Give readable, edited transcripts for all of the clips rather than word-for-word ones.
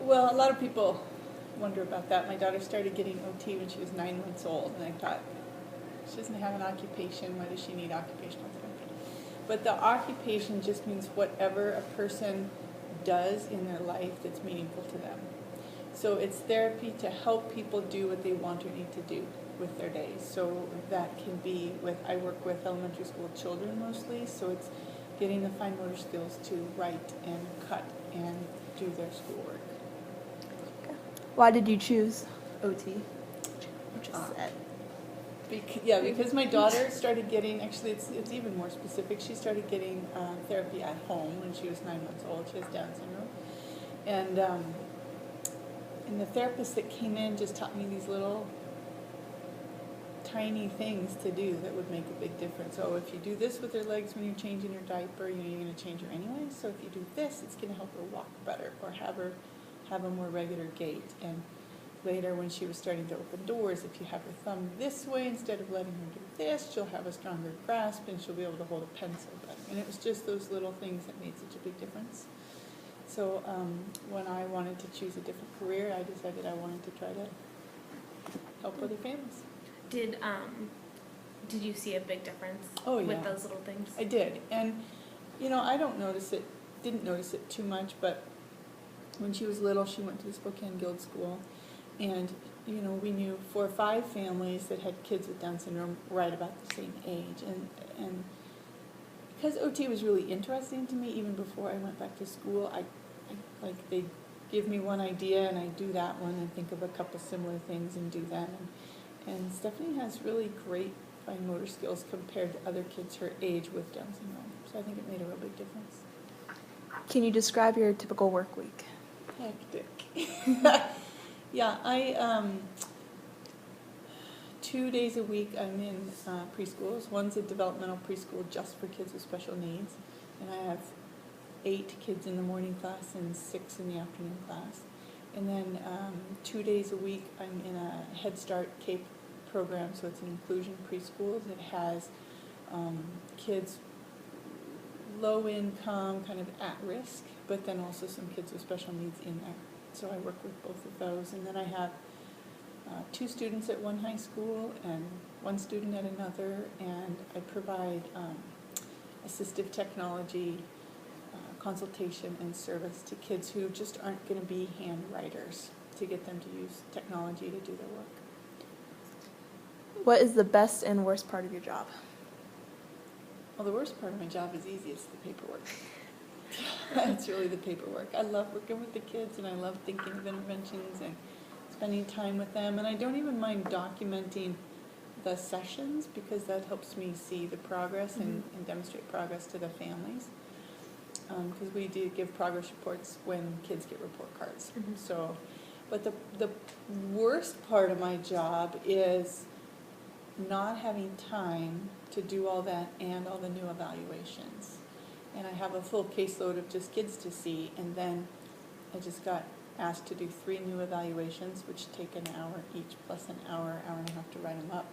Well, a lot of people wonder about that. My daughter started getting OT when she was 9 months old, and I thought, she doesn't have an occupation, why does she need occupational therapy? But the occupation just means whatever a person does in their life that's meaningful to them. So it's therapy to help people do what they want or need to do with their days. So that can be I work with elementary school children mostly, so it's getting the fine motor skills to write and cut and do their schoolwork. Why did you choose OT? Because my daughter started getting, actually it's even more specific, she started getting therapy at home when she was 9 months old. She has Down syndrome. And the therapist that came in just taught me these little tiny things to do that would make a big difference. So if you do this with her legs when you're changing your diaper, you're going to change her anyway. So if you do this, it's going to help her walk better or have a more regular gait. And later when she was starting to open doors, if you have her thumb this way instead of letting her do this, she'll have a stronger grasp and she'll be able to hold a pencil better. And it was just those little things that made such a big difference. So when I wanted to choose a different career, I decided I wanted to try to help other families. Did you see a big difference with those little things? I did. And, I didn't notice it too much, but when she was little, she went to the Spokane Guild School. And, we knew 4 or 5 families that had kids with Down syndrome right about the same age. And because OT was really interesting to me, even before I went back to school, I they give me one idea and I do that one and think of a couple similar things and do them. And Stephanie has really great fine motor skills compared to other kids her age with Down syndrome. So I think it made a real big difference. Can you describe your typical work week? Hectic. Yeah, I 2 days a week I'm in preschools. One's a developmental preschool just for kids with special needs, and I have 8 kids in the morning class and 6 in the afternoon class. And then 2 days a week I'm in a Head Start CAPE program, so it's an inclusion preschool that has kids low income, kind of at risk, but then also some kids with special needs in there. So I work with both of those. And then I have 2 students at one high school and 1 student at another, and I provide assistive technology consultation and service to kids who just aren't going to be hand writers, to get them to use technology to do their work. What is the best and worst part of your job? Well, the worst part of my job is easy. It's the paperwork. It's really the paperwork. I love working with the kids, and I love thinking of interventions and spending time with them. And I don't even mind documenting the sessions because that helps me see the progress and demonstrate progress to the families. Because we do give progress reports when kids get report cards. So, but the worst part of my job is not having time to do all that and all the new evaluations. And I have a full caseload of just kids to see, and then I just got asked to do 3 new evaluations, which take an hour each, plus an hour and a half to write them up,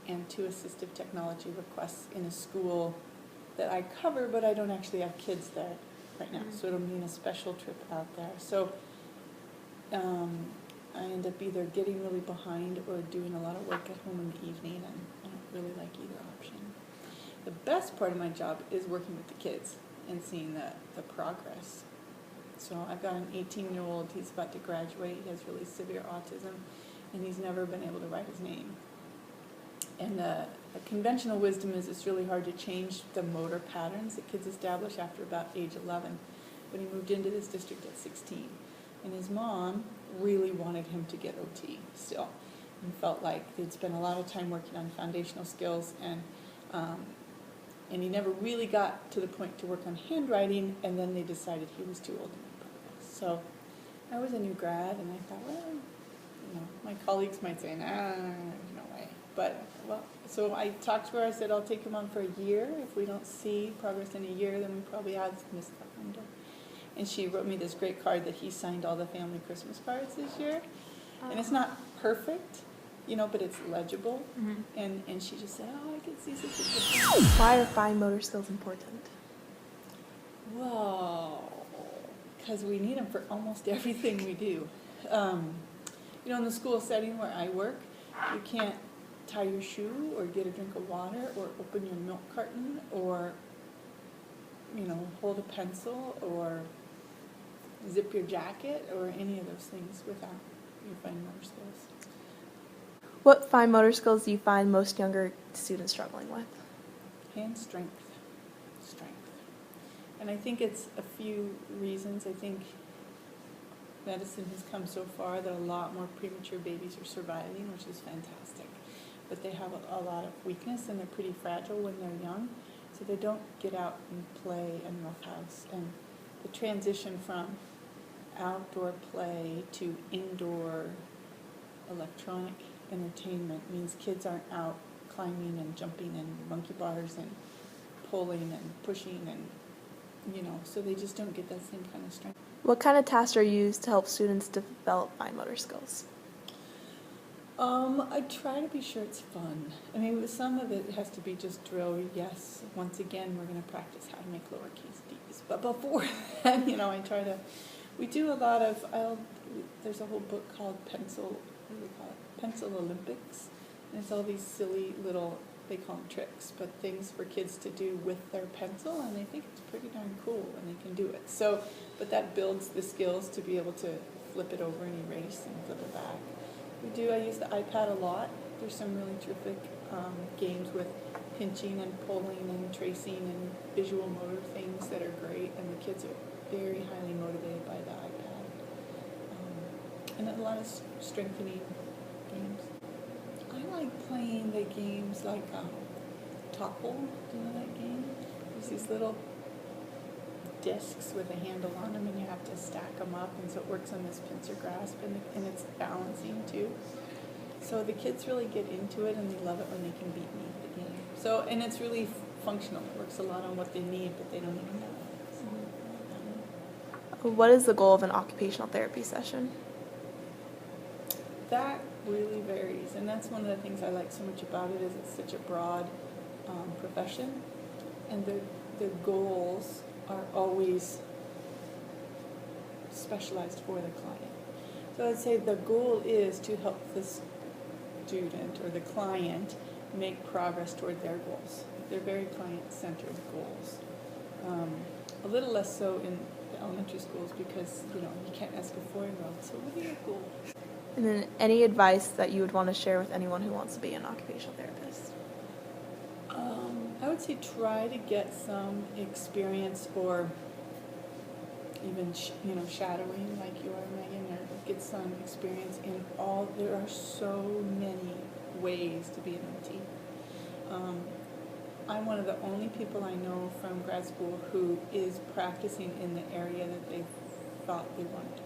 and 2 assistive technology requests in a school that I cover, but I don't actually have kids there right now, so it'll mean a special trip out there. So I end up either getting really behind or doing a lot of work at home in the evening, and I don't really like either option. The best part of my job is working with the kids and seeing the progress. So I've got an 18-year-old, he's about to graduate, he has really severe autism, and he's never been able to write his name. And the conventional wisdom is it's really hard to change the motor patterns that kids establish after about age 11. But he moved into this district at 16. And his mom really wanted him to get OT still, and felt like they'd spent a lot of time working on foundational skills, and he never really got to the point to work on handwriting, and then they decided he was too old to make progress. So I was a new grad, and I thought, well, my colleagues might say, nah, there's no way. But, so I talked to her, I said, I'll take him on for a year. If we don't see progress in a year, then we probably have missed that window. And she wrote me this great card that he signed all the family Christmas cards this year. And it's not perfect, but it's legible. And she just said, I can see such a difference. Why are fine motor skills important? Whoa. because we need them for almost everything we do. In the school setting where I work, you can't tie your shoe or get a drink of water or open your milk carton or, hold a pencil or zip your jacket or any of those things without your fine motor skills. What fine motor skills do you find most younger students struggling with? Hand strength. And I think it's a few reasons. I think medicine has come so far that a lot more premature babies are surviving, which is fantastic. But they have a lot of weakness and they're pretty fragile when they're young, so they don't get out and play and roughhouse. And the transition from outdoor play to indoor electronic entertainment means kids aren't out climbing and jumping and monkey bars and pulling and pushing and, so they just don't get that same kind of strength. What kind of tasks are used to help students develop fine motor skills? I try to be sure it's fun. I mean, with some of it has to be just drill. Yes, once again, we're going to practice how to make lowercase d's. But before that, I try to, we do a lot of, there's a whole book called Pencil Olympics. And it's all these silly little, they call them tricks, but things for kids to do with their pencil, and they think it's pretty darn cool when they can do it. So, but that builds the skills to be able to flip it over and erase and flip it back. I use the iPad a lot. There's some really terrific games with pinching and pulling and tracing and visual motor things that are great, and the kids are very highly motivated by the iPad. And a lot of strengthening games. I like playing the games like Topple. Do you know that game? There's these little discs with a handle on them, and you have to stack them up, and so it works on this pincer grasp, and it's balancing too. So the kids really get into it, and they love it when they can beat me at the game. So, and it's really functional. It works a lot on what they need, but they don't even know it. What is the goal of an occupational therapy session? That really varies, and that's one of the things I like so much about it, is it's such a broad profession, and the goals are always specialized for the client. So I'd say the goal is to help the student or the client make progress toward their goals. They're very client-centered goals. A little less so in the elementary schools because, you can't ask a 4-year-old, so what are your goals? And then any advice that you would want to share with anyone who wants to be an occupational therapist? I would say try to get some experience, or even shadowing like you are, Megan, or get some experience in all. There are so many ways to be an OT. I'm one of the only people I know from grad school who is practicing in the area that they thought they wanted to